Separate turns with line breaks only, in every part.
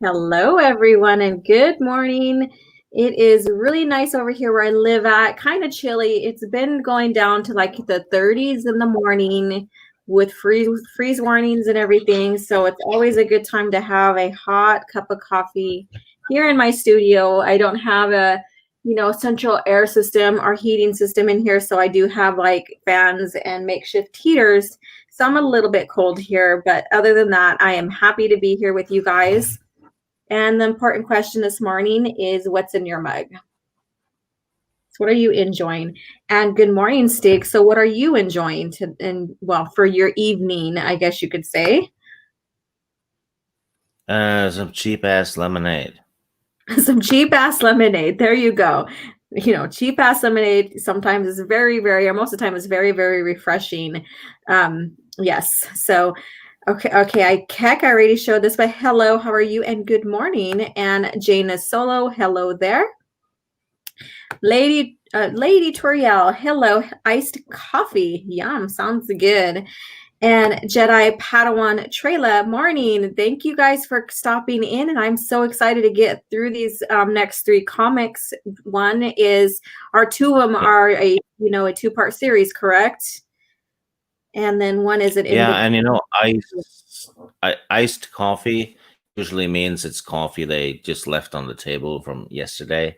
Hello, everyone, and good morning. It is really nice over here where I live at, kind of chilly. It's been going down to like the 30s in the morning with freeze warnings and everything. So it's always a good time to have a hot cup of coffee here in my studio. I don't have a, central air system or heating system in here. So I do have like fans and makeshift heaters. So I'm a little bit cold here, but other than that, I am happy to be here with you guys. And the important question this morning is what's in your mug? So what are you enjoying? And good morning, Stig. So what are you enjoying for your evening, I guess you could say?
Some cheap ass lemonade.
Some cheap ass lemonade. There you go. Cheap ass lemonade sometimes is very, very, or most of the time is very, very refreshing. Yes. So Okay. I already showed this, but hello, how are you? And good morning. And Jane is solo. Hello there. Lady Toriel, hello. Iced coffee. Yum, sounds good. And Jedi Padawan Trayla, morning. Thank you guys for stopping in. And I'm so excited to get through these next three comics. One is, two of them are a two-part series, correct? And then one is an
and iced coffee usually means it's coffee they just left on the table from yesterday.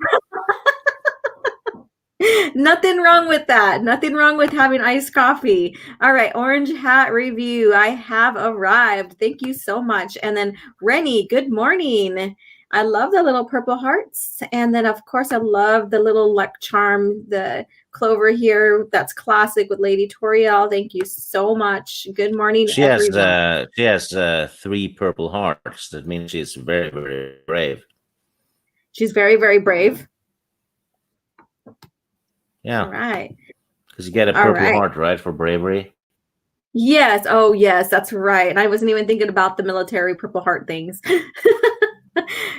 Nothing wrong with that. Nothing wrong with having iced coffee. All right, Orange Hat review. I have arrived. Thank you so much. And then Rennie, good morning. I love the little purple hearts. And then, of course, I love the little luck charm, the clover here. That's classic with Lady Toriel. Thank you so much. Good morning, everyone.
She has 3 purple hearts. That means she's very, very brave.
She's very, very brave.
Yeah.
All right.
Because you get a purple heart, right, for bravery?
Yes. Oh, yes, that's right. And I wasn't even thinking about the military purple heart things.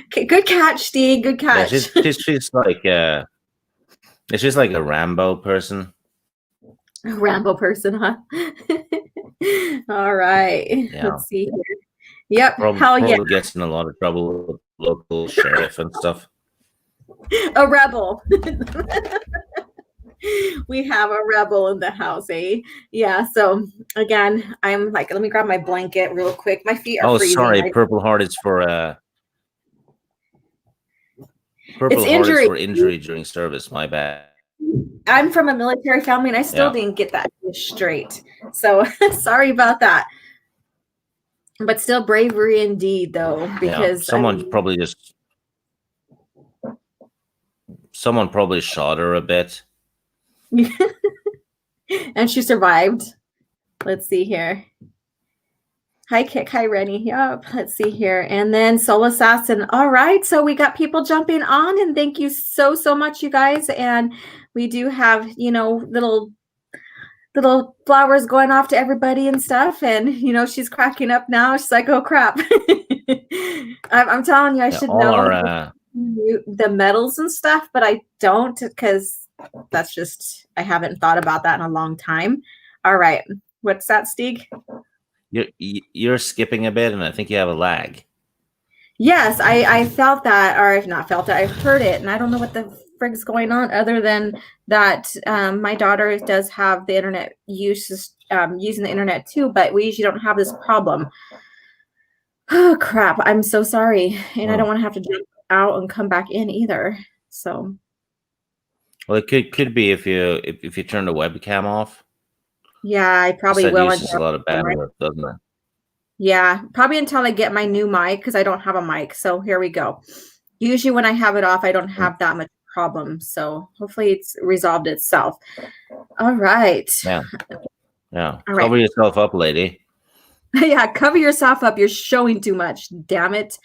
Okay, good catch, Steve. Good catch.
Yeah, she's like a Rambo person.
A Rambo person, huh? All right.
Yeah.
Let's see here. Yep.
Probably gets in a lot of trouble with local sheriff and stuff.
A rebel. We have a rebel in the house, eh? Yeah. So again, I'm like, let me grab my blanket real quick. My feet are freezing.
Sorry. Purple heart is for Purple heart is for injury during service. My bad.
I'm from a military family, and I still didn't get that straight. So sorry about that. But still bravery indeed, though, because
someone probably shot her a bit.
And she survived. Let's see here. Hi, Kick. Hi, Rennie. Yep. Let's see here. And then Soul Assassin. All right. So we got people jumping on, and thank you so, so much, you guys. And we do have, little flowers going off to everybody and stuff. And, she's cracking up now. She's like, oh, crap. I'm telling you, I should know the medals and stuff, but I don't because that's just, I haven't thought about that in a long time. All right. What's that, Stig?
You're skipping a bit, and I think you have a lag.
Yes, I felt that, or I've not felt it. I heard it, and I don't know what the frig's going on other than that my daughter does have the internet using the internet too, but we usually don't have this problem. Oh, crap. I'm so sorry. And I don't want to have to jump out and come back in either. So.
Well, it could be if you turn the webcam off.
Yeah, I probably will.
It uses a lot of bandwidth, doesn't it?
Yeah, probably until I get my new mic because I don't have a mic. So here we go. Usually when I have it off, I don't have that much problem. So hopefully it's resolved itself. All right.
Yeah. Cover yourself up, lady.
Yeah, cover yourself up. You're showing too much. Damn it.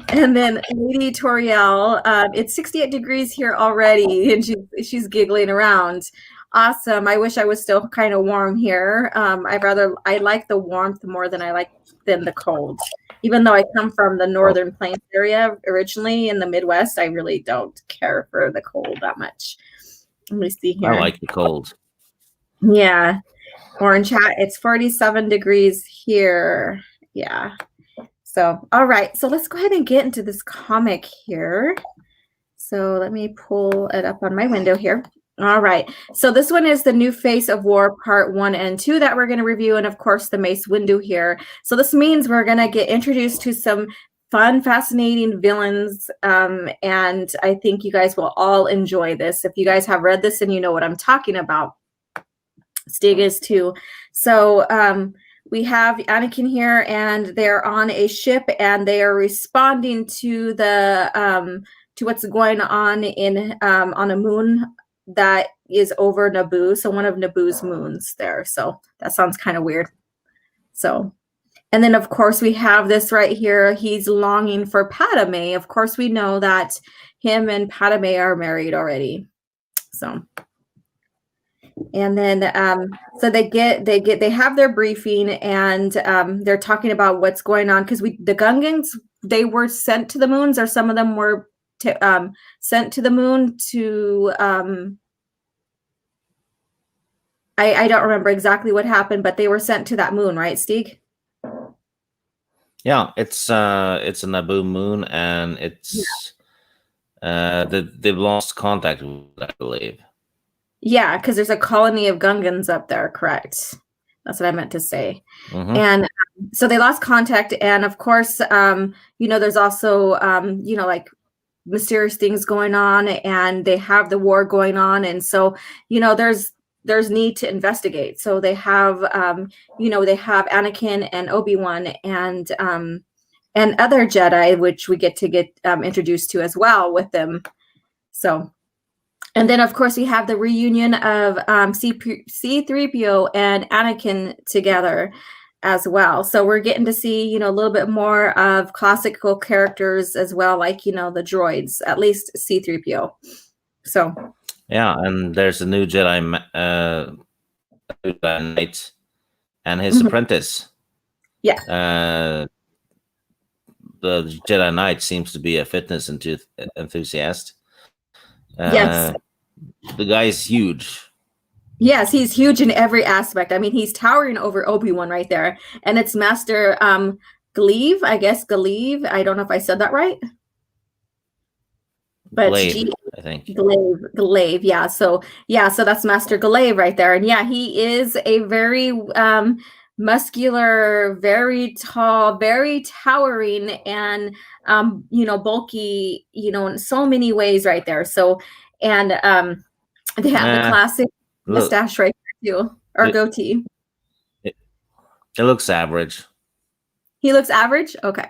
And then Lady Toriel, it's 68 degrees here already, and she's giggling around. Awesome. I wish I was still kind of warm here. I like the warmth more than the cold. Even though I come from the Northern Plains area originally in the Midwest, I really don't care for the cold that much. Let me see here.
I like the cold.
Yeah. Orange Hat, it's 47 degrees here. Yeah. So, all right. So let's go ahead and get into this comic here. So let me pull it up on my window here. All right. So this one is the New Face of War Part 1 and 2 that we're going to review. And of course, the Mace Windu here. So this means we're going to get introduced to some fun, fascinating villains. And I think you guys will all enjoy this. If you guys have read this and you know what I'm talking about, Stig is too. So we have Anakin here, and they're on a ship, and they are responding to the to what's going on in on a moon that is over Naboo. So one of Naboo's moons there. So that sounds kind of weird. So, and then of course we have this right here. He's longing for Padme. Of course, we know that him and Padme are married already. So. And then so they have their briefing, and they're talking about what's going on, because the Gungans, they were sent to the moons, or some of them were sent to the moon to I don't remember exactly what happened, but they were sent to that moon, right, Stig?
Yeah, it's a Naboo moon, and it's they've lost contact with it, I believe.
Yeah, because there's a colony of Gungans up there, correct? That's what I meant to say.
Mm-hmm.
And so they lost contact, and of course, there's also like mysterious things going on, and they have the war going on, and so there's need to investigate. So they have they have Anakin and Obi-Wan and other Jedi, which we get introduced to as well with them. So. And then, of course, we have the reunion of C-3PO and Anakin together as well. So we're getting to see, a little bit more of classical characters as well, like, the droids, at least C-3PO. So.
Yeah, and there's a new Jedi Knight and his apprentice.
Yeah.
The Jedi Knight seems to be a fitness enthusiast.
Yes.
The guy is huge.
Yes, he's huge in every aspect. I mean, he's towering over Obi-Wan right there. And it's Master Glaive, I guess. Glaive. I don't know if I said that right. But
Glaive, I think.
Glaive. Yeah. So that's Master Glaive right there. And yeah, he is a very muscular, very tall, very towering, and bulky, in so many ways right there. So, and they have the classic mustache right there too, or goatee.
It looks average.
He looks average? Okay.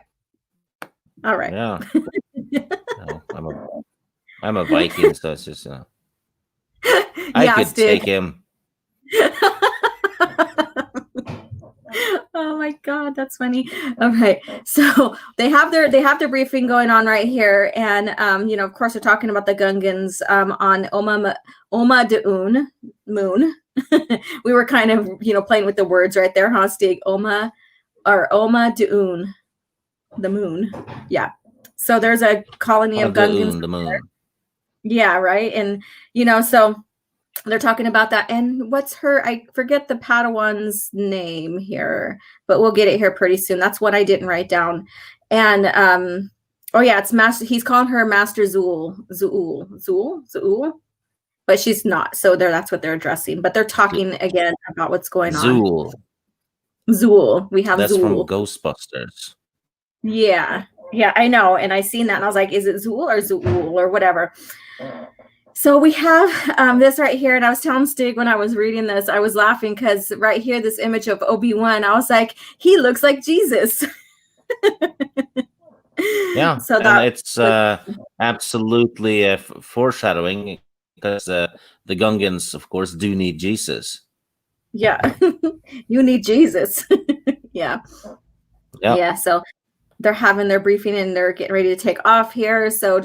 All right.
Yeah. No, I'm a Viking, so it's just I could take him.
Oh my God, that's funny. All right, so they have their briefing going on right here, and of course, they're talking about the Gungans on Oma Du'un moon. We were kind of playing with the words right there, huh, Stig? Oma Du'un, the moon. Yeah. So there's a colony of Gungans.
The moon.
Yeah, right, and so. They're talking about that. And what's I forget the Padawan's name here, but we'll get it here pretty soon. That's what I didn't write down. And it's Master. He's calling her Master Zool, but she's not. So that's what they're addressing. But they're talking again about what's going on. Zool. We have
that's
Zool.
From Ghostbusters.
Yeah, I know. And I seen that, and I was like, is it Zool or Zool or whatever? So we have this right here, and I was telling Stig when I was reading this, I was laughing because right here, this image of Obi-Wan, I was like, he looks like Jesus.
Yeah, so it's absolutely foreshadowing, because the Gungans, of course, do need Jesus.
Yeah, you need Jesus. Yeah. So they're having their briefing, and they're getting ready to take off here. So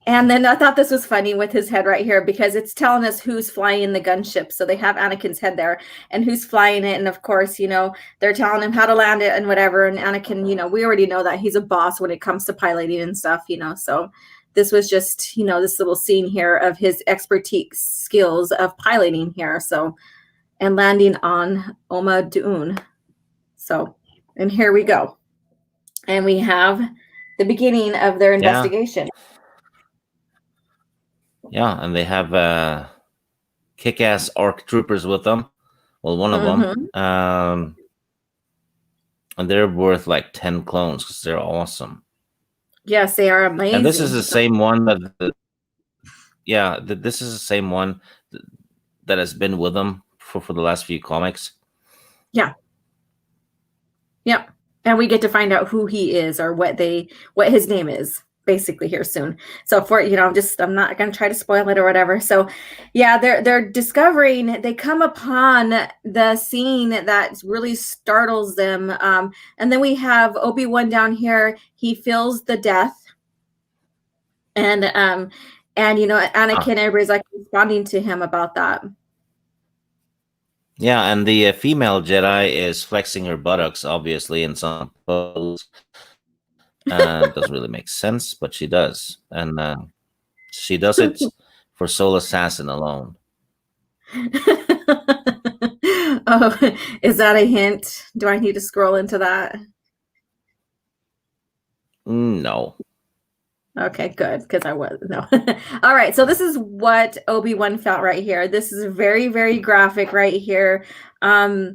and then I thought this was funny with his head right here, because it's telling us who's flying the gunship. So they have Anakin's head there and who's flying it. And of course, they're telling him how to land it and whatever. And Anakin, we already know that he's a boss when it comes to piloting and stuff, So this was just, this little scene here of his expertise skills of piloting here. So, and landing on Oma Du'un. So, and here we go. And we have the beginning of their investigation.
Yeah, and they have kick-ass ARC troopers with them. Well, one of them. And they're worth like 10 clones because they're awesome.
Yes, they are amazing.
And this is the same one this is the same one that has been with them for the last few comics.
Yeah. Yep. And we get to find out who he is or what his name is basically here soon. So I'm not going to try to spoil it or whatever. So yeah, they're discovering, they come upon the scene that really startles them. And then we have Obi-Wan down here. He feels the death. And Anakin, everybody's like responding to him about that.
Yeah, and the female Jedi is flexing her buttocks, obviously, in some pose. Doesn't really make sense, but she does. And she does it for Soul Assassin alone.
Oh, is that a hint? Do I need to scroll into that?
No.
Okay, good, because I was no. All right, so this is what Obi-Wan felt right here. This is very, very graphic right here. They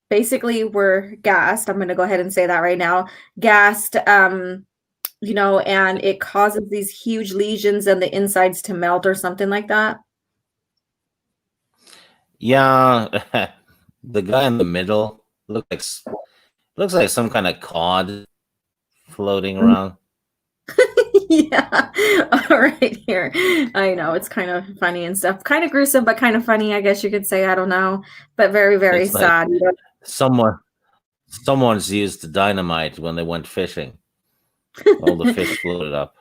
basically were gassed. I'm going to go ahead and say that right now. Gassed, and it causes these huge lesions and the insides to melt or something like that.
Yeah, the guy in the middle looks like some kind of cod floating around.
Yeah. All right here. I know it's kind of funny and stuff. Kind of gruesome, but kind of funny, I guess you could say. I don't know. But very, very
It's
sad.
Like someone's used dynamite when they went fishing. All the fish floated up.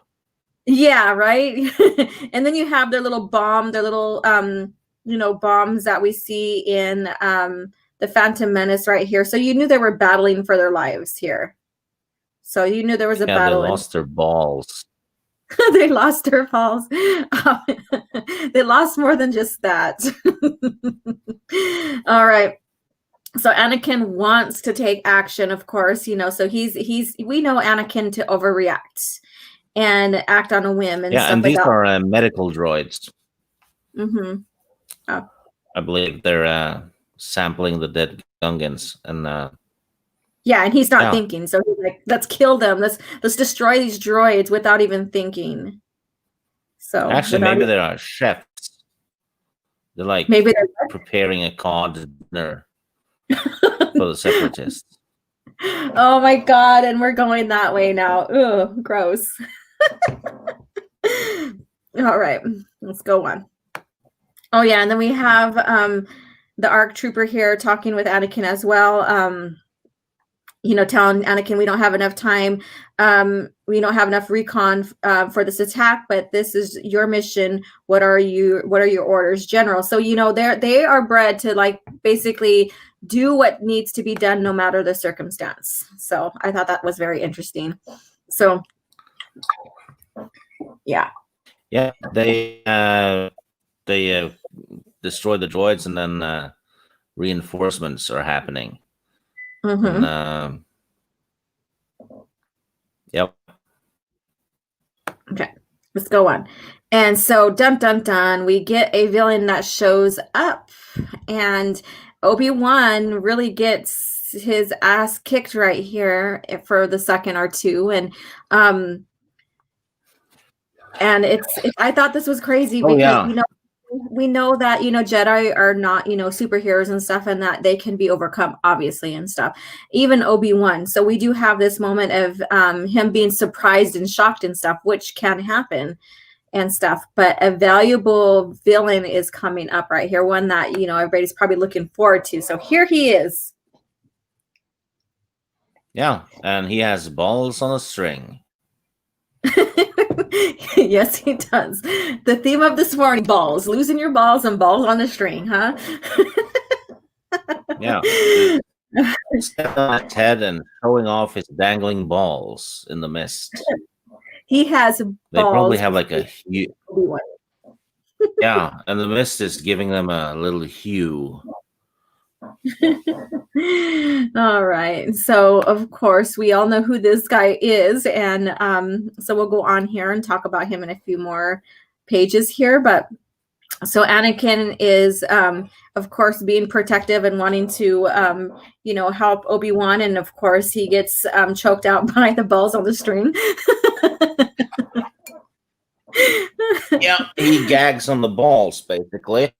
Yeah, right. And then you have their little bombs that we see in the Phantom Menace right here. So you knew they were battling for their lives here. So you knew there was a battle.
They lost their balls.
They lost their balls. They lost more than just that. All right. So Anakin wants to take action, of course, so we know Anakin to overreact and act on a whim and stuff
and
like
these
that.
are medical droids.
Mm-hmm.
Oh. I believe they're sampling the dead Gungans, and
yeah, and he's not thinking, so he's like, let's kill them, let's destroy these droids without even thinking. So
actually, maybe they are chefs. They're like maybe they're preparing a cod dinner for the separatists.
Oh my god, and we're going that way now. Ugh, gross. All right, let's go on. Oh yeah, and then we have the ARC trooper here talking with Anakin as well. Telling Anakin we don't have enough time, we don't have enough recon for this attack, but this is your mission. What are your orders, General? So they are bred to like basically do what needs to be done no matter the circumstance. So I thought that was very interesting. So yeah,
they destroy the droids, and then reinforcements are happening.
Mm-hmm.
And, yep.
Okay, let's go on. And so dun dun dun, we get a villain that shows up, and Obi-Wan really gets his ass kicked right here for the second or two. And I thought this was crazy because we know that Jedi are not superheroes and stuff, and that they can be overcome obviously and stuff, even Obi-Wan. So we do have this moment of him being surprised and shocked and stuff, which can happen and stuff, but a valuable villain is coming up right here, one that everybody's probably looking forward to. So here he is.
Yeah, and he has balls on a string.
Yes, he does. The theme of this morning: balls, losing your balls and balls on the string, huh?
Yeah. Stepping on his head and showing off his dangling balls in the mist.
He has balls.
They probably have like a hue. Yeah, and the mist is giving them a little hue.
All right. So, of course, we all know who this guy is. And so we'll go on here and talk about him in a few more pages here. But so Anakin is, of course, being protective and wanting to, help Obi-Wan. And of course, he gets choked out by the balls on the string.
Yeah, he gags on the balls, basically.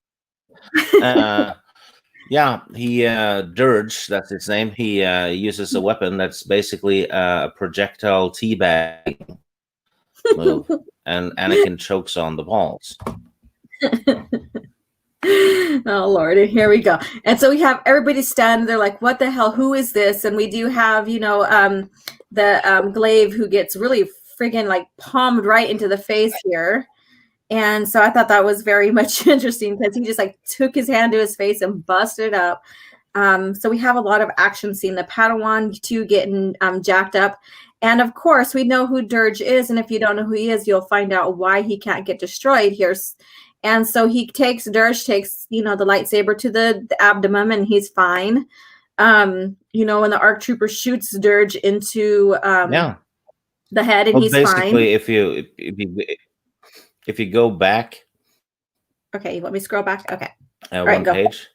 Yeah, he Dirge, that's his name. He uses a weapon that's basically a projectile teabag move, and Anakin chokes on the balls.
Oh Lord, here we go. And so we have everybody stand. They're like, "What the hell? Who is this?" And we do have, the Glaive who gets really friggin' like palmed right into the face here. And so I thought that was very much interesting because he just like took his hand to his face and busted it up. So we have a lot of action scene. The Padawan too getting jacked up. And of course, we know who Dirge is. And if you don't know who he is, you'll find out why he can't get destroyed here. And so Dirge takes, the lightsaber to the abdomen and he's fine. When the ARC trooper shoots Dirge into the head and he's
basically,
fine.
if you go back.
Okay, you want me to scroll back? Okay.
One page.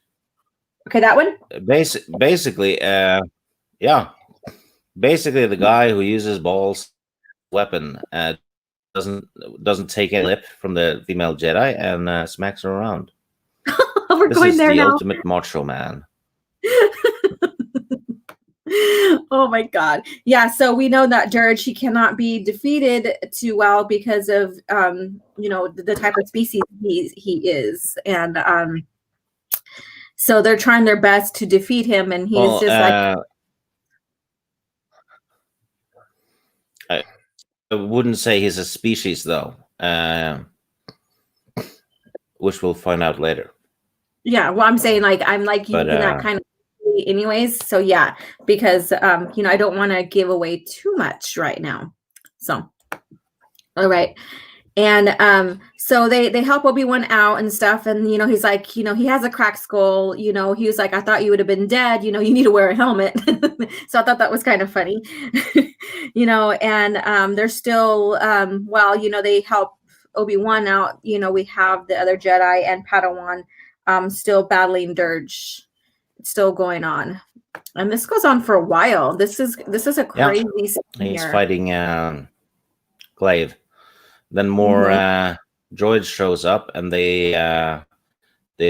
Okay, that one?
Basically, yeah. Basically, the guy who uses balls weapon doesn't take a lip from the female Jedi and smacks her around.
We're
this
going
is
there
the
now.
ultimate macho man.
Oh my God. Yeah, so we know that Dirge, he cannot be defeated too well because of the type of species he is. And so they're trying their best to defeat him, and he's
I wouldn't say he's a species though, which we'll find out later.
Yeah, well, I'm saying I'm using that kind of anyways. So yeah, because I don't want to give away too much right now. So all right. And so they help Obi-Wan out and stuff, and he's like, he has a cracked skull, he was like, I thought you would have been dead, you need to wear a helmet. So I thought that was kind of funny. And they're still they help Obi-Wan out. We have the other Jedi and Padawan still battling Dirge. It's still going on, and this goes on for a while. This is a crazy scene
he's
here.
Fighting Glaive. Then more droids shows up, and they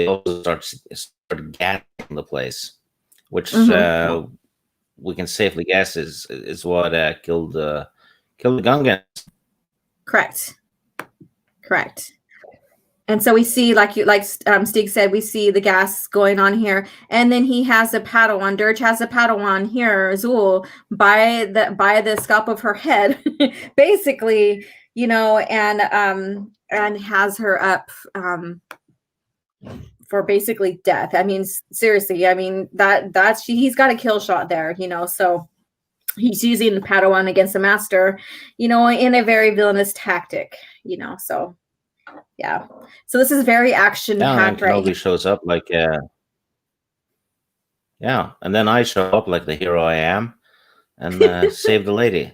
also start gassing the place, which we can safely guess is what killed the Gungans.
Correct. And so we see, like Stig said, we see the gas going on here, and then he has a Padawan. Dirge has a Padawan here, Azul, by the scalp of her head, basically, and has her up for basically death. I mean, seriously, I mean he's got a kill shot there, so he's using the Padawan against the master, in a very villainous tactic, so. Yeah. So this is very action packed, right?
Kenobi shows up like and then I show up like the hero I am and save the lady.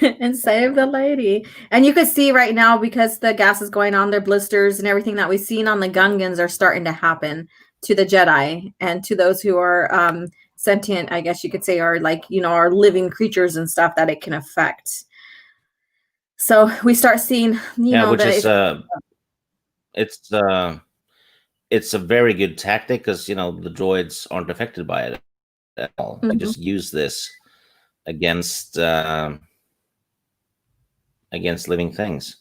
And save the lady. And you can see right now, because the gas is going on, their blisters and everything that we've seen on the Gungans are starting to happen to the Jedi and to those who are sentient, I guess you could say, are are living creatures and stuff that it can affect. So we start seeing,
which is it's a very good tactic because the droids aren't affected by it at all. You just use this against living things.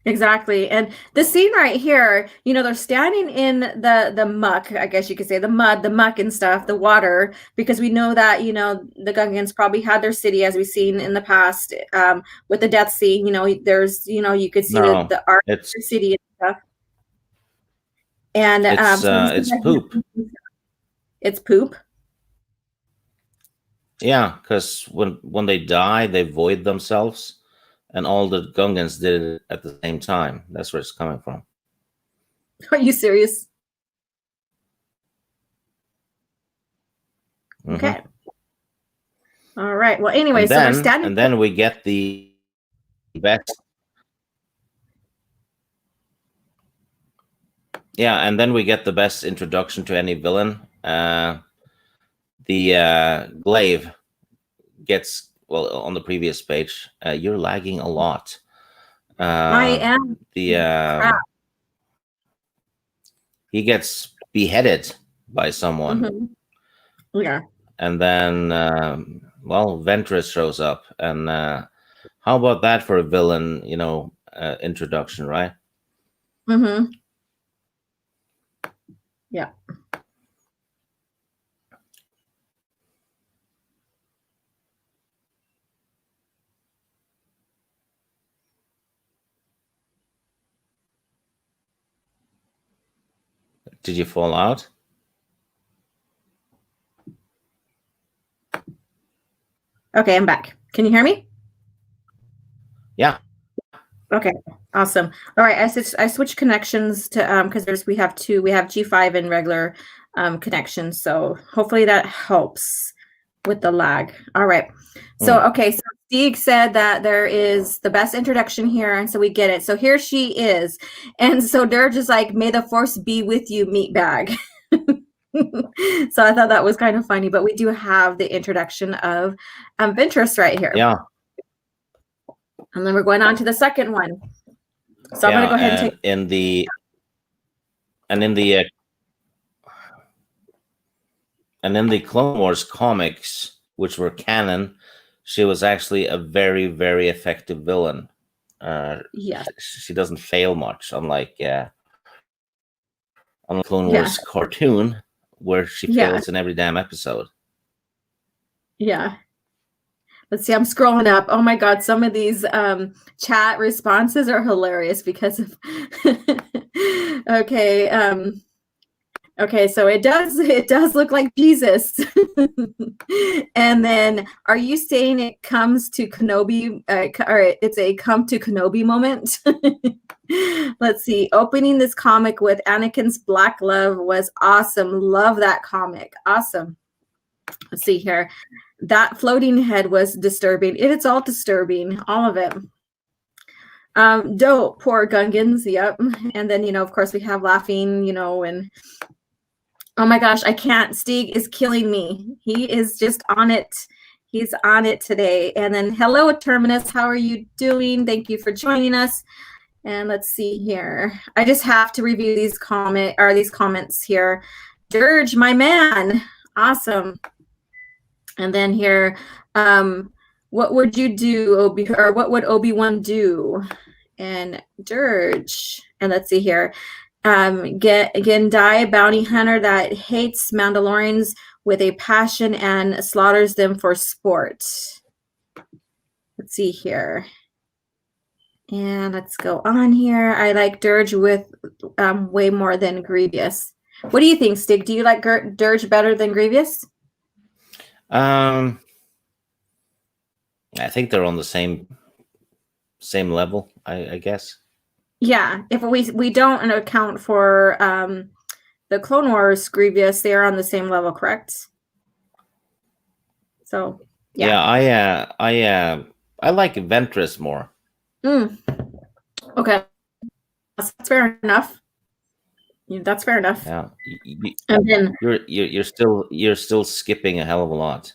Exactly. And the scene right here, they're standing in the muck, I guess you could say, the mud, the muck and stuff, the water, because we know that, the Gungans probably had their city, as we've seen in the past, with the Death Sea. There's, you could see the Ark city and stuff. And
it's poop.
It's poop.
Yeah, because when they die, they void themselves. And all the Gungans did it at the same time. That's where it's coming from.
Are you serious? Okay. All right. Well, anyway,
and
so
then,
they're standing.
And then we get the best. Yeah, and then we get the best introduction to any villain. The glaive gets, well, on the previous page. You're lagging a lot.
I am.
The he gets beheaded by someone.
Mm-hmm. Yeah.
And then, well, Ventress shows up. And how about that for a villain, introduction, right?
Mm-hmm. Yeah.
Did you fall out?
Okay, I'm back. Can you hear me?
Yeah.
Okay, awesome. All right, I switched connections to because we have G5 and regular connections, so hopefully that helps with the lag. All right. So okay, so Stieg said that there is the best introduction here, and so we get it. So here she is, and so they're just like, "May the force be with you, meatbag." So I thought that was kind of funny, but we do have the introduction of Ventress right here.
Yeah.
And then we're going on to the second one. So I'm going to go ahead and take
in the Clone Wars comics, which were canon, she was actually a very, very effective villain. She doesn't fail much, unlike Clone Wars cartoon, where she fails in every damn episode.
Yeah. Let's see, I'm scrolling up. Oh my God, some of these chat responses are hilarious because of okay. Okay, so it does look like Jesus. And then are you saying it comes to Kenobi or it's a come to Kenobi moment? Let's see. Opening this comic with Anakin's Black Love was awesome. Love that comic. Awesome. Let's see here. That floating head was disturbing. It's all disturbing, all of it. Dope, poor Gungans. Yep. And then, of course, we have laughing, and oh my gosh, I can't. Stieg is killing me. He is just on it. He's on it today. And then hello, Terminus. How are you doing? Thank you for joining us. And let's see here. I just have to review these comments here. Dirge, my man. Awesome. And then here, what would you do, what would Obi-Wan do? And Dirge. And let's see here. Gendai, bounty hunter that hates Mandalorians with a passion and slaughters them for sport. Let's see here. And let's go on here. I like Dirge with way more than Grievous. What do you think, Stig? Do you like Dirge better than Grievous?
I think they're on the same level, I guess.
Yeah, if we don't account for the Clone Wars Grievous, they are on the same level, correct? So
yeah, I like Ventress more.
Okay, that's fair enough. That's fair enough.
Yeah,
and then
you're still skipping a hell of a lot.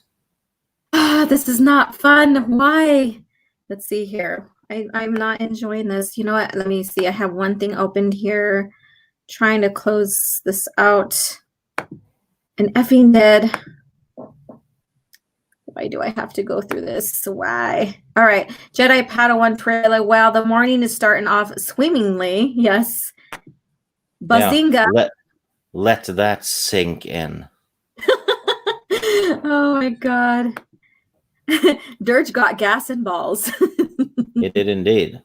This is not fun. Why? Let's see here. I'm not enjoying this. You know what? Let me see. I have one thing opened here. Trying to close this out. And effing dead. Why do I have to go through this? Why? All right. Jedi Padawan trailer. Wow, the morning is starting off swimmingly. Yes. Bazinga.
Yeah, let that sink in.
Oh my God. Dirge got gas and balls.
It did indeed.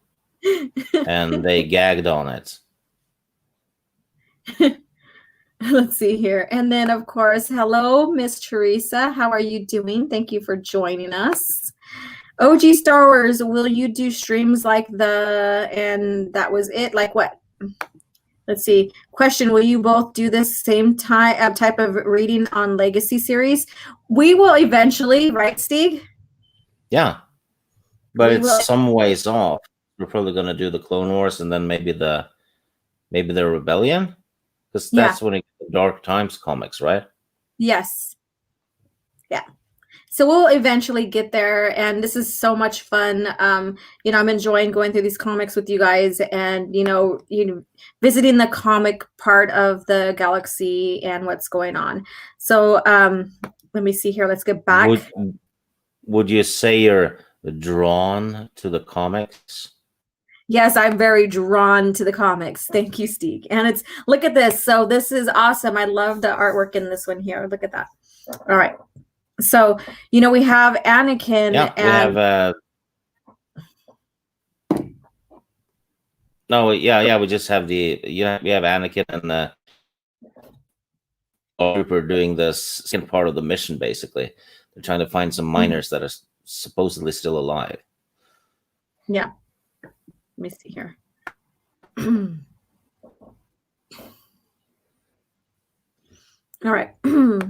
And they gagged on it.
Let's see here. And then, of course, hello, Miss Teresa. How are you doing? Thank you for joining us. OG Star Wars, will you do streams like and that was it? Like what? Let's see. Question, will you both do this same type of reading on Legacy series? We will eventually, right, Steve?
Yeah, but
We
it's
will.
some ways off. We're probably going to do the Clone Wars and then maybe the Rebellion, because
Yeah.
that's when it gets the Dark Times comics, right?
Yes. Yeah. So we'll eventually get there, and this is so much fun. I'm enjoying going through these comics with you guys, and visiting the comic part of the galaxy and what's going on. So let me see here. Let's get back.
Would you say you're drawn to the comics?
Yes, I'm very drawn to the comics. Thank you, Steve. And look at this. So this is awesome. I love the artwork in this one here. Look at that. All right. So, we have Anakin
Yeah, we
and
have. No, yeah. We just have we have Anakin and the Trooper doing the second part of the mission. Basically, they're trying to find some miners that are supposedly still alive.
Yeah. Let me see here. All right.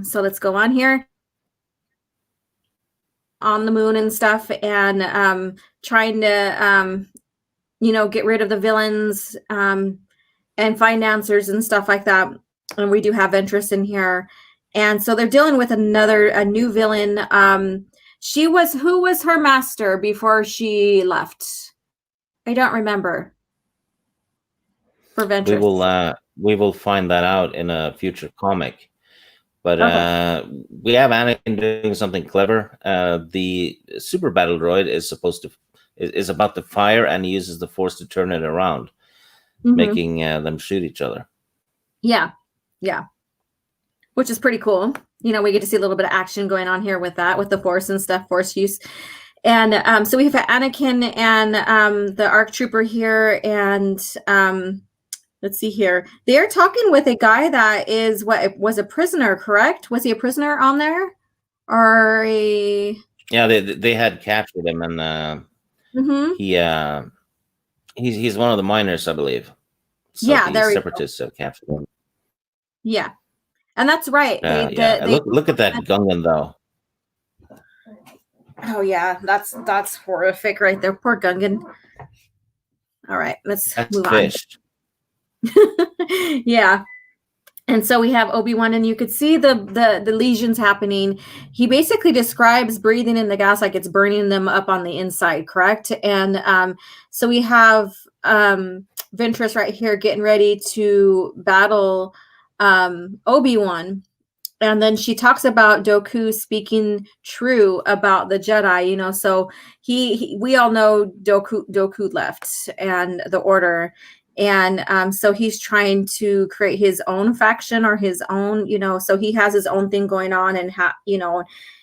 So let's go on here. On the moon and stuff, and trying to get rid of the villains, and find answers and stuff like that. And we do have interest in here. And so they're dealing with a new villain. Who was her master before she left? I don't remember. For Ventress.
We will find that out in a future comic. But
Okay.
we have Anakin doing something clever. The super battle droid is about to fire, and he uses the Force to turn it around, making them shoot each other.
Yeah, which is pretty cool. We get to see a little bit of action going on here with that, with the Force and stuff, Force use. And so we have Anakin and the ARC Trooper here, and let's see here. They're talking with a guy that was a prisoner, correct? Was he a prisoner on there? Or a...
Yeah, they had captured him, and he's one of the miners, I believe. So
yeah,
the separatists have captured him.
Yeah, and that's right.
Look at that Gungan, though.
Oh yeah, that's horrific right there. Poor Gungan. All right, let's move on. Yeah. And so we have Obi-Wan, and you could see the lesions happening. He basically describes breathing in the gas like it's burning them up on the inside, correct? And so we have Ventress right here getting ready to battle Obi-Wan. And then she talks about Dooku speaking true about the Jedi, so we all know Dooku left and the Order. And so he's trying to create his own faction or his own, so he has his own thing going on, and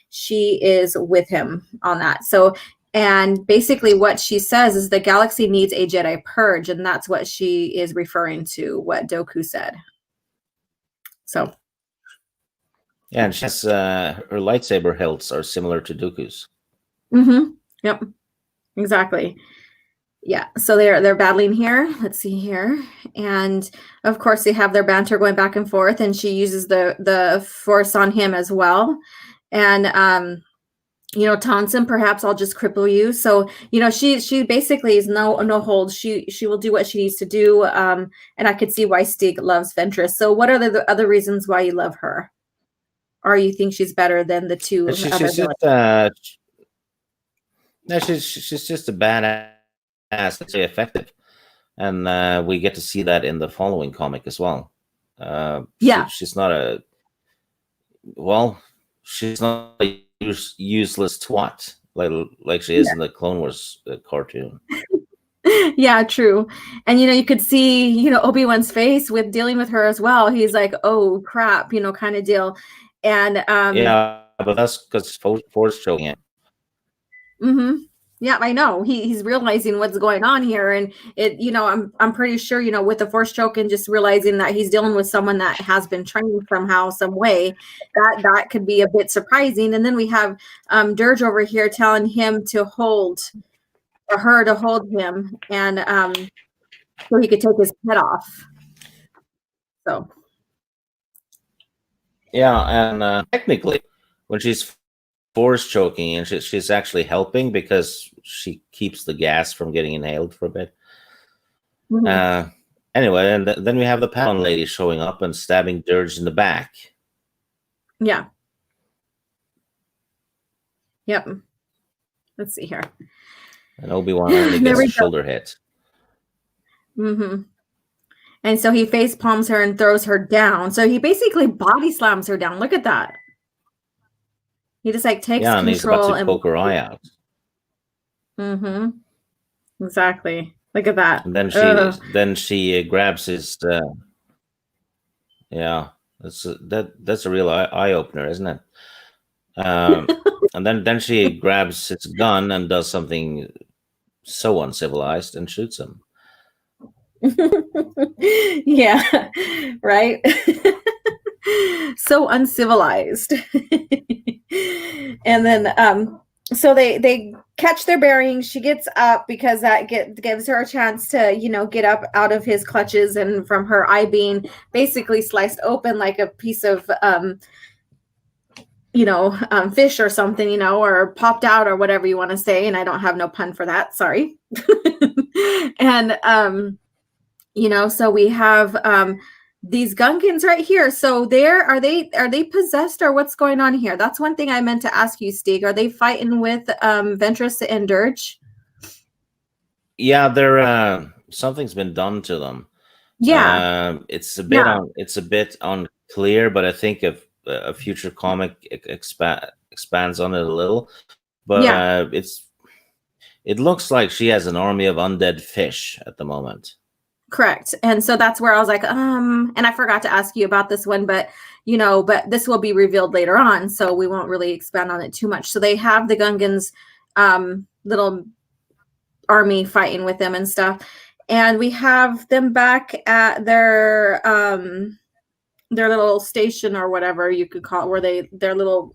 she is with him on that. So, and basically what she says is the galaxy needs a Jedi purge, and that's what she is referring to, what Dooku said. So.
Yeah, and she's her lightsaber hilts are similar to Dooku's.
Yep. Exactly. Yeah. So they're battling here. Let's see here. And of course they have their banter going back and forth, and she uses the Force on him as well. And Tonson, perhaps I'll just cripple you. So, she basically is no holds. She will do what she needs to do. And I could see why Stig loves Ventress. So what are the other reasons why you love her? Or you think she's better than the two other villains?
She's just a badass. That's really effective, and we get to see that in the following comic as well. She's not a useless twat like she is in the Clone Wars cartoon.
Yeah, true. And you could see Obi-Wan's face with dealing with her as well. He's like, oh crap, kind of deal. And
yeah, but that's because Force showing it.
Yeah, I know. He's realizing what's going on here, and I'm pretty sure with the Force choke and just realizing that he's dealing with someone that has been trained somehow, some way, that could be a bit surprising. And then we have Dirge over here telling him to hold, or her to hold him, and so he could take his head off. So.
Yeah, and technically, when she's force choking, and she's actually helping because she keeps the gas from getting inhaled for a bit.
Mhm.
Anyway, and then we have the Pound Lady showing up and stabbing Dirge in the back.
Yeah. Yep. Let's see here.
And Obi-Wan only
There
gets
we
a
go.
shoulder hit.
Mm-hmm. And so he face palms her and throws her down. So he basically body slams her down. Look at that. He just like takes
Yeah, and he's about
control
to
and
poke her eye out.
mm-hmm. Exactly. Look at that.
And then she grabs his. Yeah, that's a real eye opener, isn't it? And then she grabs his gun and does something so uncivilized and shoots him.
Yeah, right. So uncivilized. And then so they catch their bearings. She gets up because that gives her a chance to, get up out of his clutches and from her eye being basically sliced open like a piece of fish or something, or popped out or whatever you want to say. And I don't have no pun for that. Sorry. And so we have these Gungans right here. So are they possessed or what's going on here? That's one thing I meant to ask you, Stig. Are they fighting with Ventress and Dirge?
Yeah, they're something's been done to them.
Yeah.
It's a
Yeah.
bit unclear, but I think if a future comic expands on it a little. But
Yeah.
it looks like she has an army of undead fish at the moment.
Correct. And so that's where I was like, and I forgot to ask you about this one, but but this will be revealed later on, so we won't really expand on it too much. So they have the Gungans little army fighting with them and stuff. And we have them back at their little station or whatever you could call it, where their little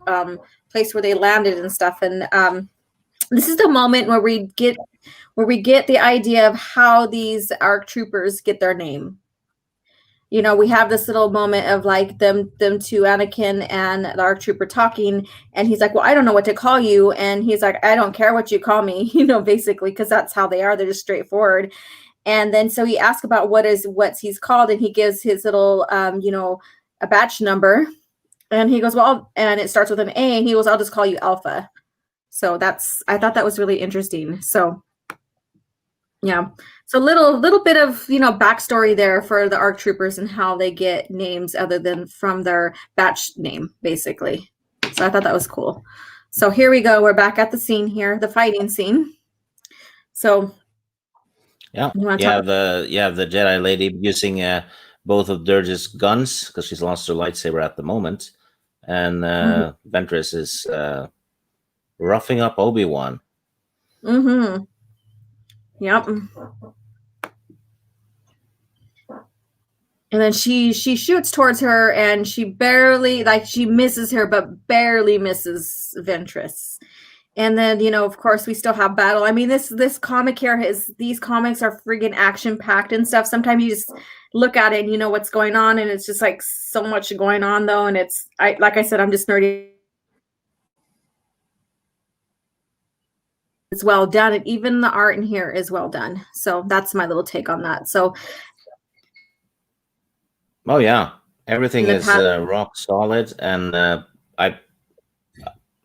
place where they landed and stuff. And this is the moment where we get the idea of how these ARC troopers get their name. We have this little moment of like them two, Anakin and the ARC trooper talking, and he's like, well, I don't know what to call you. And he's like, I don't care what you call me, basically, because that's how they are. They're just straightforward. And then so he asks about what he's called, and he gives his little, a batch number. And he goes, well, and it starts with an A, and he goes, I'll just call you Alpha. So I thought that was really interesting. So yeah. So little bit of, backstory there for the ARC troopers and how they get names other than from their batch name, basically. So I thought that was cool. So here we go. We're back at the scene here, the fighting scene. So
yeah, the Jedi lady using both of Dirge's guns because she's lost her lightsaber at the moment, and Ventress is roughing up Obi-Wan.
Mm-hmm. Yep. And then she shoots towards her, and she barely, she misses her, but barely misses Ventress. And then, of course, we still have battle. I mean, this comic here these comics are friggin' action packed and stuff. Sometimes you just look at it and you know what's going on, and it's just like so much going on though. And like I said, I'm just nerdy. It's well done, and even the art in here is well done. So that's my little take on that. So
oh yeah, everything is rock solid, and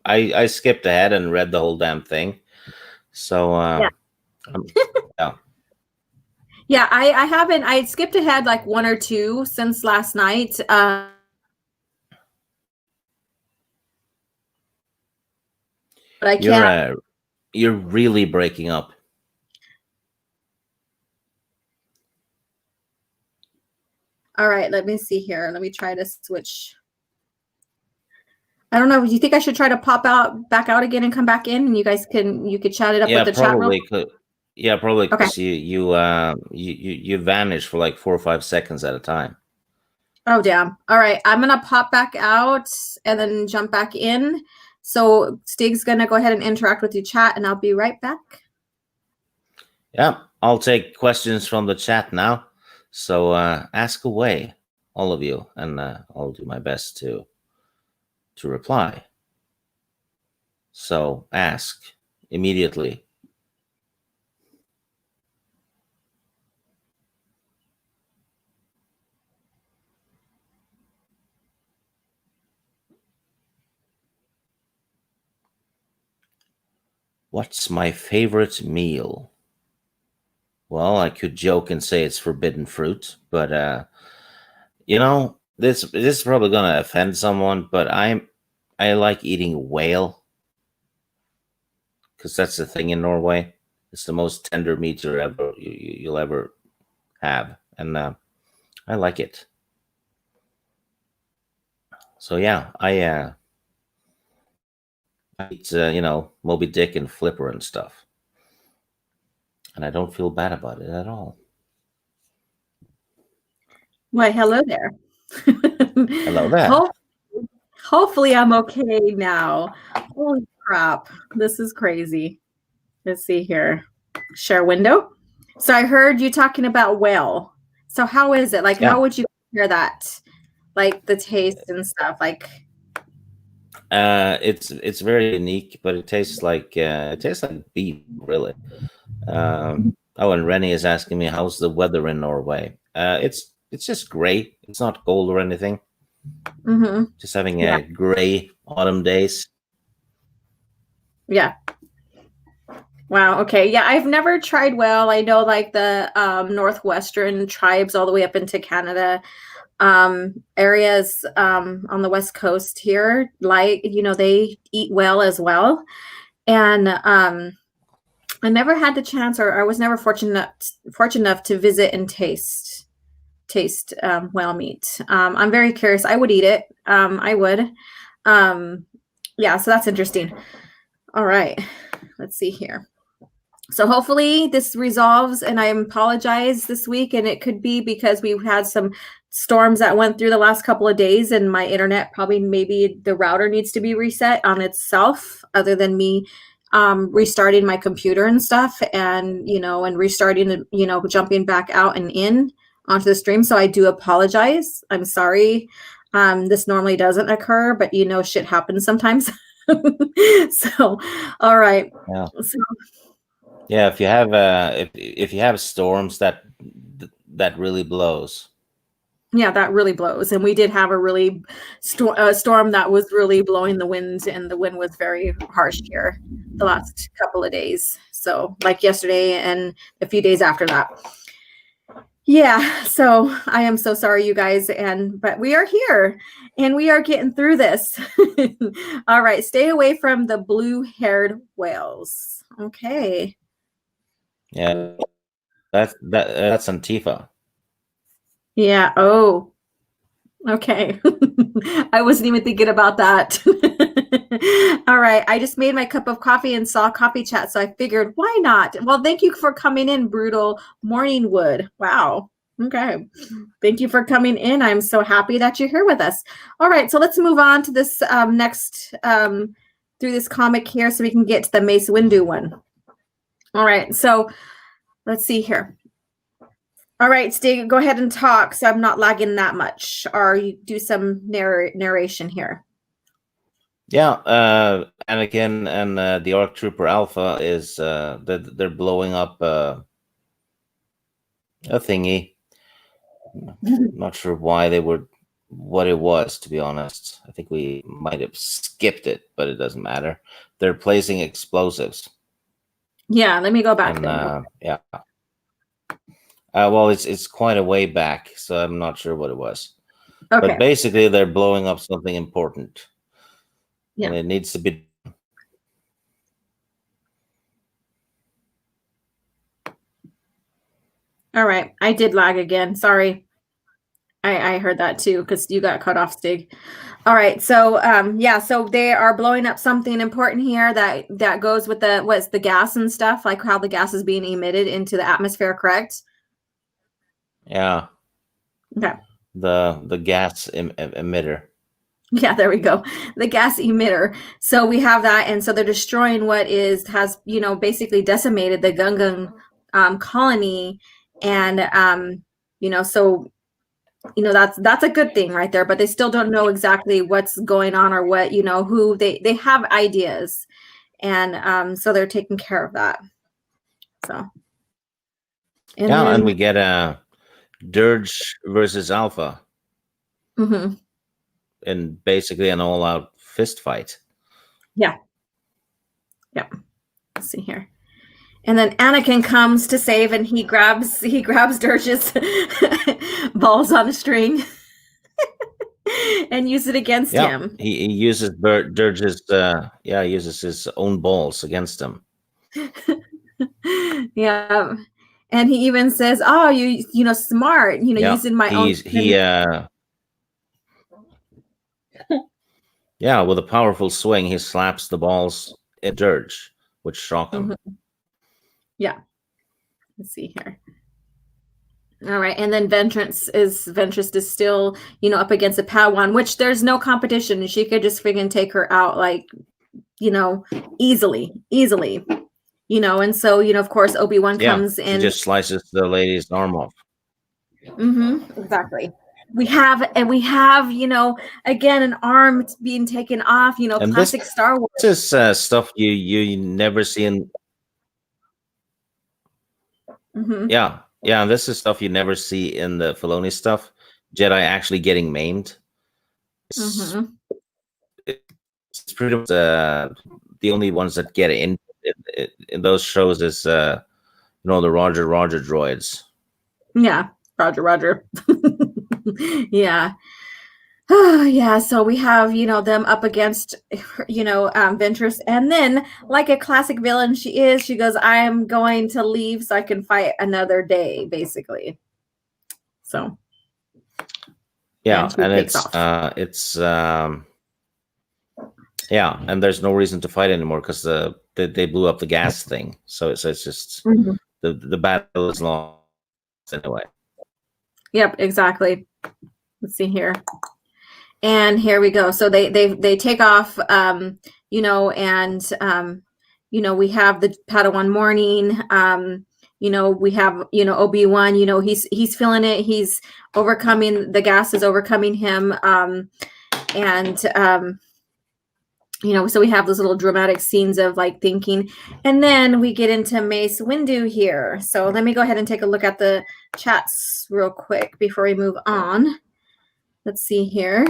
I skipped ahead and read the whole damn thing. So yeah.
Yeah, I haven't. I skipped ahead like one or two since last night. But I can't.
You're really breaking up.
All right, let me see here. Let me try to switch. I don't know. Do you think I should try to pop back out again and come back in, and you could chat it up with the chat room?
Yeah, probably because you vanish for like 4 or 5 seconds at a time.
Oh damn! All right, I'm gonna pop back out and then jump back in. So Stig's gonna go ahead and interact with your chat, and I'll be right back.
Yeah, I'll take questions from the chat now. So ask away, all of you, and I'll do my best to reply. So ask immediately. What's my favorite meal? Well, I could joke and say it's forbidden fruit, but this is probably gonna offend someone, but I like eating whale because that's the thing in Norway. It's the most tender meat you'll ever have, and I like it. So yeah, I eat Moby Dick and Flipper and stuff, and I don't feel bad about it at all.
Why, hello there.
Hello there.
Hope, hopefully I'm okay now. Holy crap. This is crazy. Let's see here. Share window. So I heard you talking about whale. So how is it? Like, how
Yeah,
would you compare that? Like the taste and stuff. Like,
it's very unique, but it tastes like beef, really. Oh, and Rennie is asking me how's the weather in Norway. It's just great. It's not cold or anything.
mm-hmm.
Just having
Yeah.
a gray autumn days.
Yeah. Wow. Okay. Yeah. I've never tried whale. I know like the northwestern tribes all the way up into Canada areas on the west coast here, like, they eat whale as well. And I never had the chance, or I was never fortunate enough to visit and taste whale meat. I'm very curious. I would eat it. I would. Yeah, so that's interesting. All right, let's see here. So hopefully this resolves, and I apologize this week, and it could be because we've had some storms that went through the last couple of days, and my internet probably maybe the router needs to be reset on itself, other than me restarting my computer and stuff, and and restarting, jumping back out and in onto the stream. So I do apologize. I'm sorry. This normally doesn't occur, but shit happens sometimes. So, all right.
Yeah,
So,
yeah. If you have storms that really blows.
yeah, that really blows. And we did have a really storm that was really blowing the wind, and the wind was very harsh here the last couple of days. So, like yesterday and a few days after that. Yeah, so I am so sorry, you guys, but we are here and we are getting through this. All right, stay away from the blue-haired whales. Okay.
Yeah, that's Antifa.
Yeah. Oh, okay. I wasn't even thinking about that. All right. I just made my cup of coffee and saw coffee chat, so I figured, why not? Well, thank you for coming in, Brutal Morningwood. Wow. Okay. Thank you for coming in. I'm so happy that you're here with us. All right. So let's move on to this next through this comic here so we can get to the Mace Windu one. All right. So let's see here. All right, Stig, go ahead and talk so I'm not lagging that much, or you do some narration here.
Yeah, Anakin and the ARC Trooper Alpha is they're blowing up a thingy. Not sure why what it was, to be honest. I think we might have skipped it, but it doesn't matter. They're placing explosives.
Yeah, let me go back
And
then.
yeah. Well, it's quite a way back, so I'm not sure what it was.
Okay.
But basically, they're blowing up something important.
Yeah.
And it needs to be.
All right. I did lag again. Sorry. I heard that too because you got cut off, Stig. All right. So yeah, so they are blowing up something important here that goes with the gas and stuff, like how the gas is being emitted into the atmosphere, correct?
Yeah.
Okay.
The gas emitter.
Yeah, there we go. The gas emitter. So we have that, and so they're destroying what has basically decimated the Gungan colony, and so that's a good thing right there, but they still don't know exactly what's going on or what, who they have ideas. And so they're taking care of that. So, and
Yeah, and
then
we get a Dirge versus Alpha
mhm,
in basically an all-out fist fight.
yeah. Let's see here. And then Anakin comes to save, and he grabs Dirge's balls on a string and use it against
Yeah,
him.
he uses Dirge's he uses his own balls against him.
Yeah. And he even says, "Oh, smart,
Yeah,
using my own."
Yeah, with a powerful swing, he slaps the balls at Dirge, which shock him.
Mhm. Yeah. Let's see here. All right, and then Ventress is still, up against a Padawan, which there's no competition. She could just freaking take her out, like, easily. And so, of course, Obi-Wan
Yeah,
comes
she
in.
just slices the lady's arm off.
Exactly. We have, again, an arm being taken off,
And
classic Star Wars.
This is stuff you never see in. Yeah, and this is stuff you never see in the Filoni stuff. Jedi actually getting maimed. It's pretty much the only ones that get in those shows is the Roger droids.
Yeah, Roger. Yeah. Yeah, so we have, them up against, Ventress. And then, like a classic villain she goes, "I am going to leave so I can fight another day," basically. So.
Yeah, and and there's no reason to fight anymore because they blew up the gas thing. So it's just the battle is lost anyway.
Yep, exactly. Let's see here. And here we go. So they take off, and we have the Padawan morning. We have, Obi-Wan, he's feeling it. He's overcoming, the gas is overcoming him. So we have those little dramatic scenes of like thinking. And then we get into Mace Windu here. So let me go ahead and take a look at the chats real quick before we move on. Let's see here.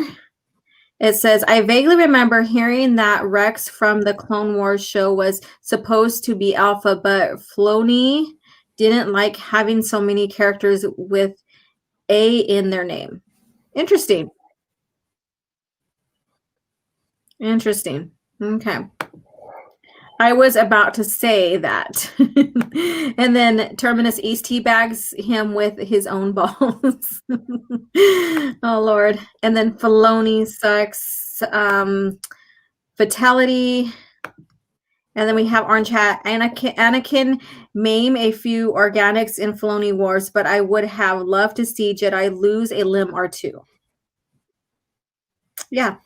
It says, "I vaguely remember hearing that Rex from the Clone Wars show was supposed to be Alpha, but Filoni didn't like having so many characters with A in their name." Interesting. Okay. I was about to say that. And then Terminus East teabags him with his own balls. Oh, Lord. And then Filoni sucks. Fatality. And then we have Orange Hat. Anakin maim a few organics in Filoni Wars, but I would have loved to see Jedi lose a limb or two. Yeah.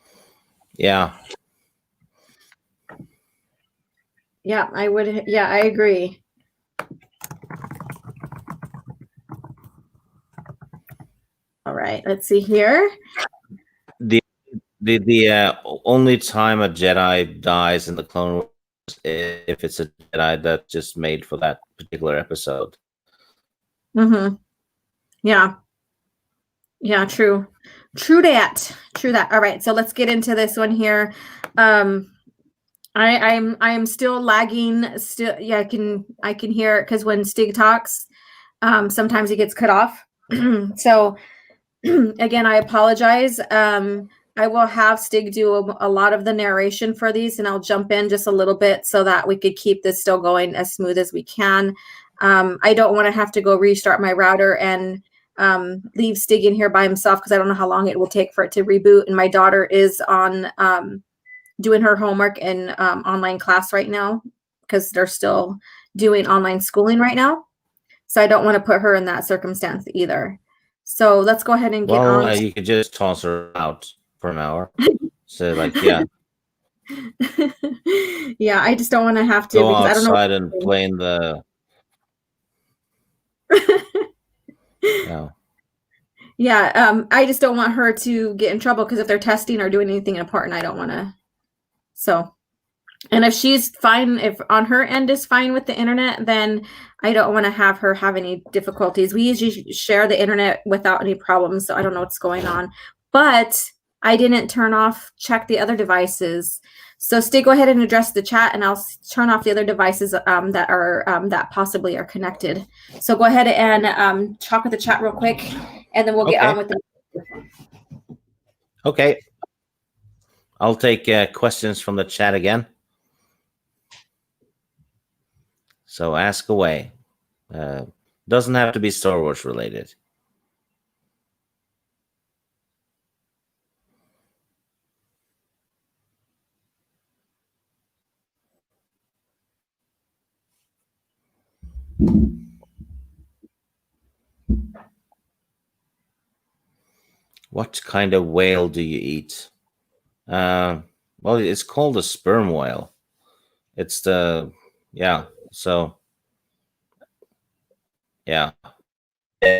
Yeah.
Yeah, I would. Yeah, I agree. All right, let's see here.
The only time a Jedi dies in the Clone Wars is if it's a Jedi that's just made for that particular episode.
Yeah. Yeah, true that. All right, so let's get into this one here. I am still lagging. Yeah, I can hear it because when Stig talks, sometimes he gets cut off. So again, I apologize. I will have Stig do a lot of the narration for these, and I'll jump in just a little bit so that we could keep this still going as smooth as we can. I don't want to have to go restart my router and leave Stig in here by himself because I don't know how long it will take for it to reboot. And my daughter is on doing her homework in online class right now because they're still doing online schooling right now. So I don't want to put her in that circumstance either. So let's go ahead and get on.
Well, you could just toss her out for an hour. So yeah.
Yeah, I just don't want to have to
go
because I don't know.
Outside and play in the. Yeah.
Yeah, I just don't want her to get in trouble because if they're testing or doing anything important, I don't want to. So, and if she's fine, if on her end is fine with the internet, then I don't want to have her have any difficulties. We usually share the internet without any problems, so I don't know what's going on. But I didn't check the other devices. So stay, go ahead and address the chat, and I'll turn off the other devices that possibly are connected. So go ahead and talk with the chat real quick, and then we'll get on with the.
Okay. I'll take questions from the chat again. So ask away. Doesn't have to be Star Wars related. What kind of whale do you eat? Well, it's called a sperm whale. It's the, yeah. So, yeah. I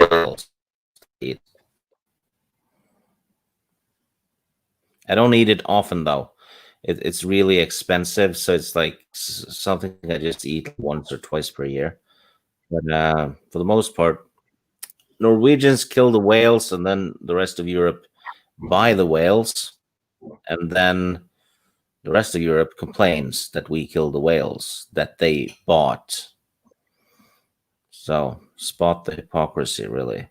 don't eat it often though. It's really expensive, so it's like something I just eat once or twice per year. But for the most part, Norwegians kill the whales, and then the rest of Europe buy the whales, and then the rest of Europe complains that we kill the whales that they bought. So spot the hypocrisy, really.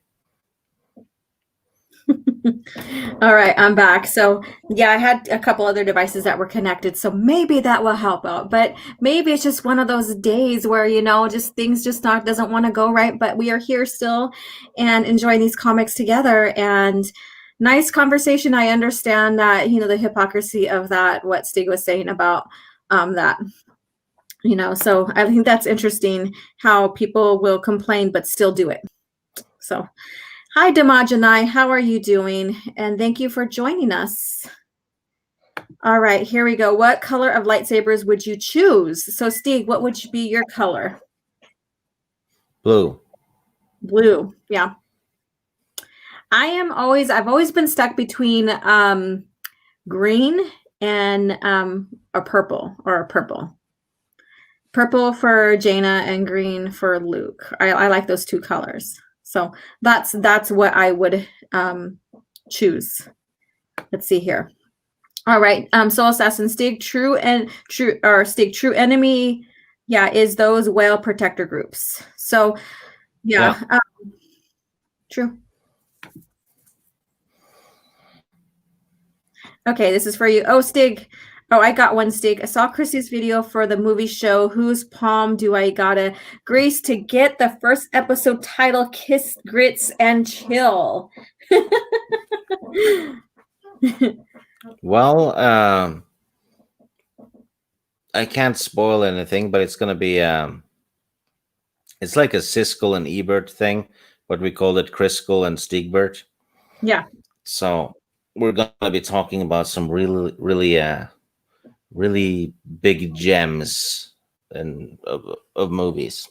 All right, I'm back. So yeah, I had a couple other devices that were connected, so maybe that will help out. But maybe it's just one of those days where just things just doesn't want to go right. But we are here still and enjoying these comics together, and nice conversation. I understand that the hypocrisy of that, what Stig was saying about that. So I think that's interesting how people will complain but still do it. So. Hi, Damajanai. How are you doing? And thank you for joining us. All right, here we go. What color of lightsabers would you choose? So, Stig, what would be your color?
Blue.
Blue, yeah. I've always been stuck between green and a purple. Purple for Jaina and green for Luke. I like those two colors. So that's what I would choose. Let's see here. All right. Soul Assassin, Stig, true enemy. Yeah, is those whale protector groups. So yeah. True. Okay, this is for you. Oh, Stig. Oh, I got one, Stig. I saw Chrissy's video for the movie show. Whose palm do I gotta grace to get the first episode title? Kiss, grits, and chill.
Well, I can't spoil anything, but it's gonna be it's like a Siskel and Ebert thing, but we call it Criskel and Stigbert.
Yeah.
So we're gonna be talking about some really, really big gems of movies.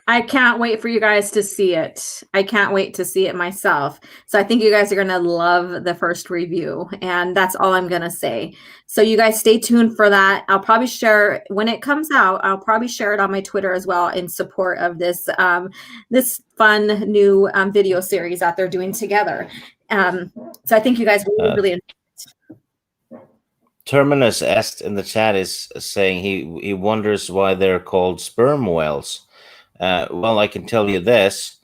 I can't wait for you guys to see it. I can't wait to see it myself. So I think you guys are going to love the first review, and that's all I'm going to say. So you guys stay tuned for that. I'll probably share when it comes out. I'll probably share it on my Twitter as well in support of this this fun new video series that they're doing together. So I think you guys will really enjoy it.
Terminus Est in the chat is saying he wonders why they're called sperm whales. Well, I can tell you this.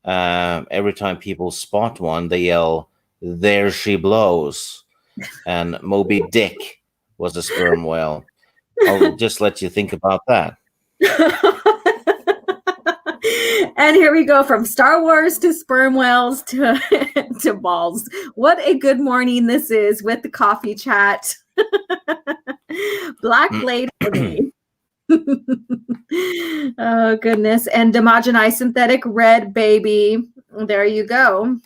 Every time people spot one, they yell, "There she blows." And Moby Dick was a sperm whale. I'll just let you think about that.
And here we go from Star Wars to sperm whales to to balls. What a good morning this is with the coffee chat. Black Blade. Oh goodness. And Damajanai synthetic red baby. There you go.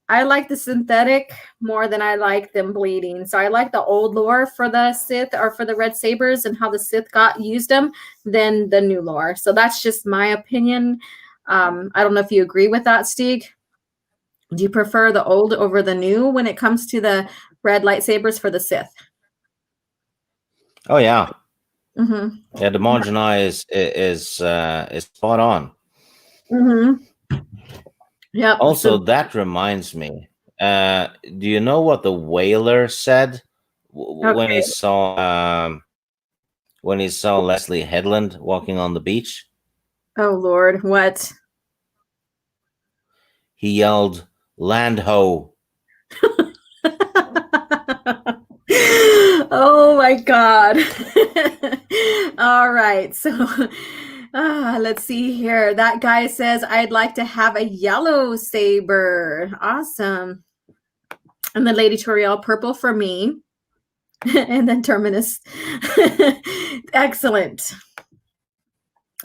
I like the synthetic more than I like them bleeding. So I like the old lore for the Sith or for the red sabers and how the Sith used them than the new lore. So that's just my opinion. I don't know if you agree with that, Stieg. Do you prefer the old over the new when it comes to the red lightsabers for the Sith?
Oh yeah,
Mm-hmm.
yeah. The Marginai is spot on.
Mm-hmm. Yep.
Also,
So
that reminds me. Do you know what the whaler said when he
okay.
saw Leslie Headland walking on the beach?
Oh Lord, what?
He yelled, "Land ho!"
Oh my God. All right. So let's see here. That guy says, I'd like to have a yellow saber. Awesome. And then Lady Toriel, purple for me. And then Terminus. Excellent.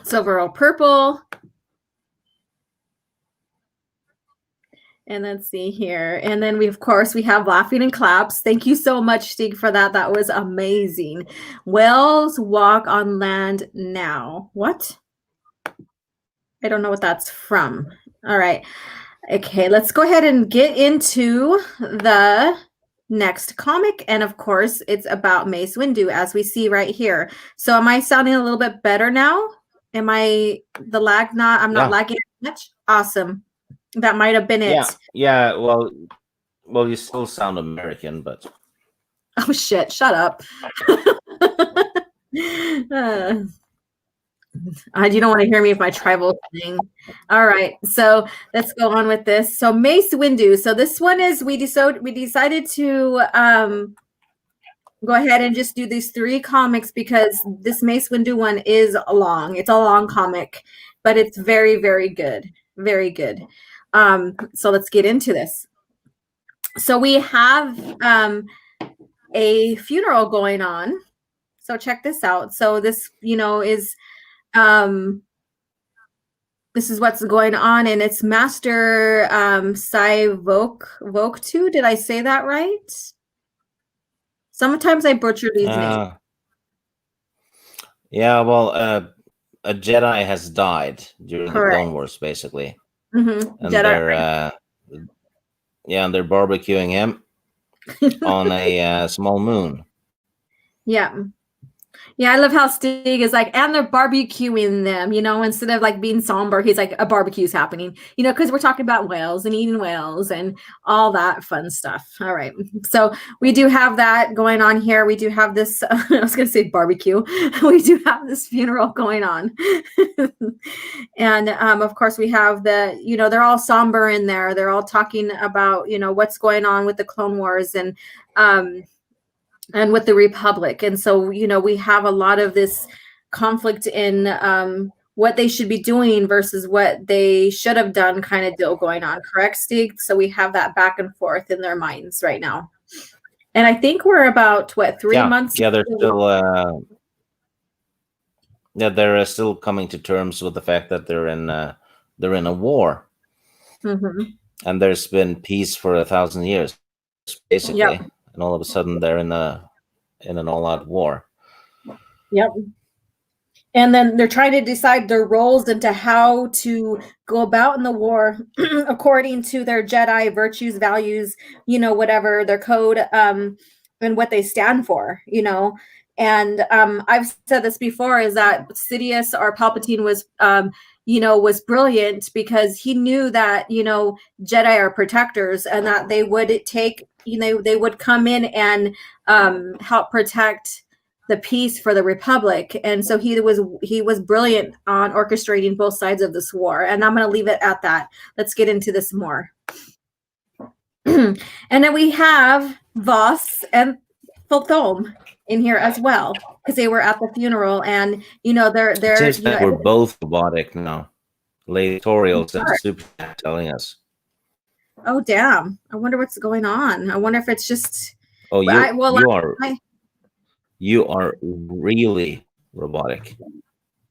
So we're all purple. And let's see here. And then we, of course, we have laughing and claps. Thank you so much, Stig, for that. That was amazing. Whales walk on land now. What? I don't know what that's from. All right. Okay, let's go ahead and get into the next comic. And of course, it's about Mace Windu, as we see right here. So am I sounding a little bit better now? Am I the lag not? I'm not lagging much? Awesome. That might have been it.
Yeah. Well, you still sound American, but
Oh shit! Shut up. You don't want to hear me with my tribal thing. All right, so let's go on with this. So Mace Windu. So this one is we decided to go ahead and just do these 3 comics because this Mace Windu one is long. It's a long comic, but it's very, very good. Very good. So let's get into this. So we have a funeral going on. So check this out. So this, is this is what's going on, and it's Master Sai Voktu. Did I say that right? Sometimes I butcher these names.
Yeah, well, a Jedi has died during the Clone Wars, basically.
Mm-hmm.
And they're barbecuing him on a small moon.
Yeah. Yeah, I love how Stig is like, and they're barbecuing them, instead of like being somber, he's like, a barbecue's happening, because we're talking about whales and eating whales and all that fun stuff. All right. So we do have that going on here. We do have this, I was going to say barbecue. We do have this funeral going on. And of course we have they're all somber in there. They're all talking about, what's going on with the Clone Wars and with the Republic. And so, we have a lot of this conflict in what they should be doing versus what they should have done kind of deal going on. Correct, Steve? So we have that back and forth in their minds right now. And I think we're about, 3 months?
Yeah, they're still coming to terms with the fact that they're in a war.
Mm-hmm.
And there's been peace for 1,000 years, basically. Yep. And all of a sudden they're in an all-out war.
Yep. And then they're trying to decide their roles into how to go about in the war according to their Jedi virtues, values, whatever their code, and what they stand for, And I've said this before, is that Sidious or Palpatine was was brilliant because he knew that, Jedi are protectors and that they would take, they would come in and help protect the peace for the Republic. And so he was brilliant on orchestrating both sides of this war. And I'm going to leave it at that. Let's get into this more. And then we have Voss and Fulthome in here as well, because they were at the funeral, and they're
it seems that we're both robotic now. Lady Toriel's super telling us.
Oh damn! I wonder what's going on. I wonder if it's just.
Oh, you are really robotic.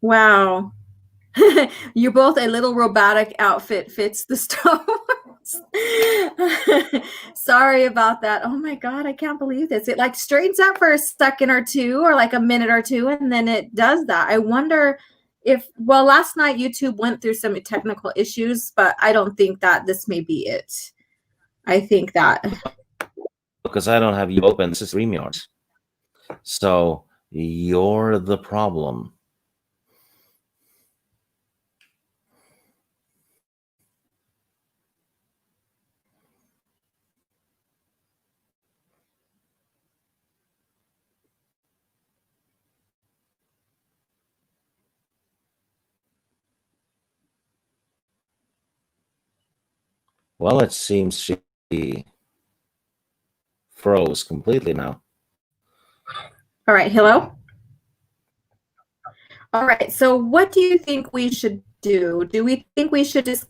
Wow. You're both a little robotic outfit fits the Star Wars. Sorry about that. Oh my God, I can't believe this. It like straightens up for a second or two or like a minute or two, and then it does that. I wonder well, last night YouTube went through some technical issues, but I don't think that this may be it. I think that
because I don't have you open. This is StreamYard. So you're the problem. Well, it seems she froze completely now.
all right, hello? All right, so what do you think we should do? Do we think we should just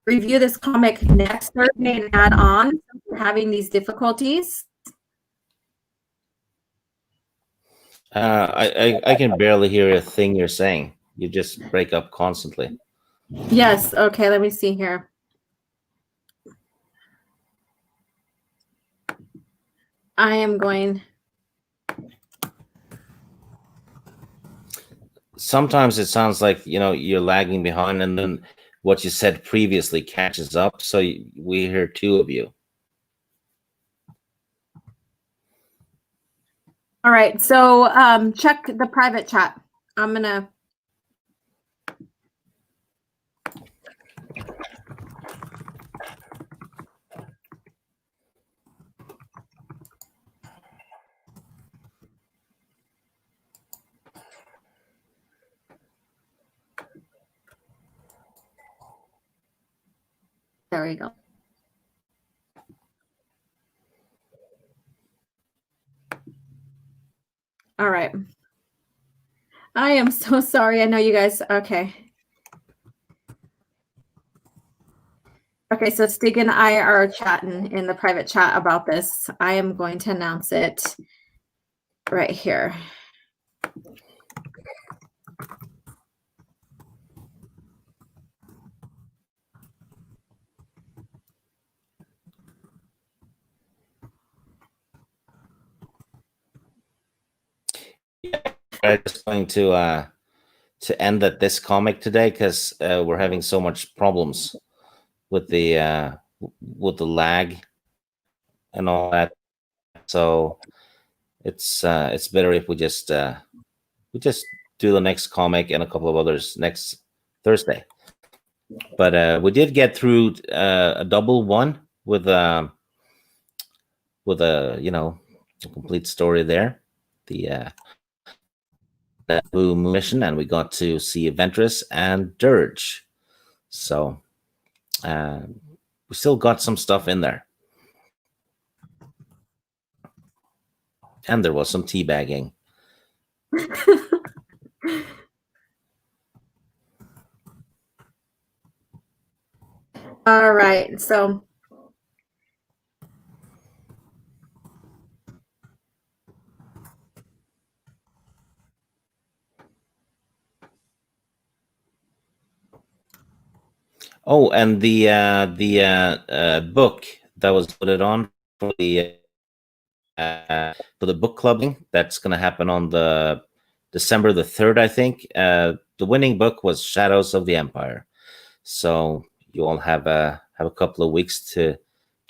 review this comic next Thursday and add on since we're having these difficulties?
I can barely hear a thing you're saying. You just break up constantly.
Yes, okay, let me see here. I am going.
Sometimes it sounds like you're lagging behind, and then what you said previously catches up. So we hear two of you.
All right, so check the private chat. I'm gonna. There we go. All right. I am so sorry. I know you guys. Okay. Okay, so Stig and I are chatting in the private chat about this. I am going to announce it right here.
I'm just going to end at this comic today because we're having so much problems with the lag and all that. So it's better if we just do the next comic and a couple of others next Thursday. But we did get through a double one with a a complete story there. The Boom mission, and we got to see Ventress and Dirge. So we still got some stuff in there. And there was some teabagging.
All right, so
oh, and the book that was put it on for the book clubbing that's going to happen on the December the 3rd, I think. The winning book was Shadows of the Empire. So you all have a couple of weeks to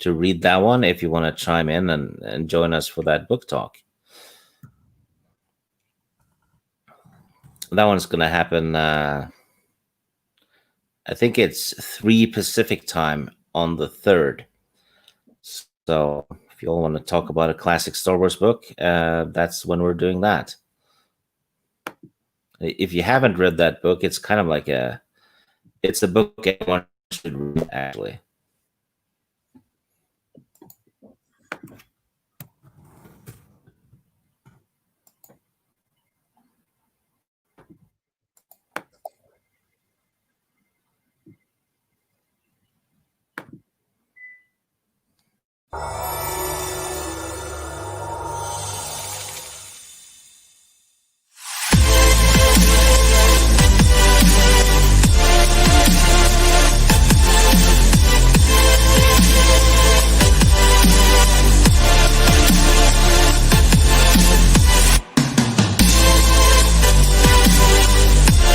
read that one if you want to chime in and join us for that book talk. That one's going to happen. I think it's 3 Pacific time on the 3rd. So if you all want to talk about a classic Star Wars book, that's when we're doing that. If you haven't read that book, it's kind of like it's a book everyone should read, actually.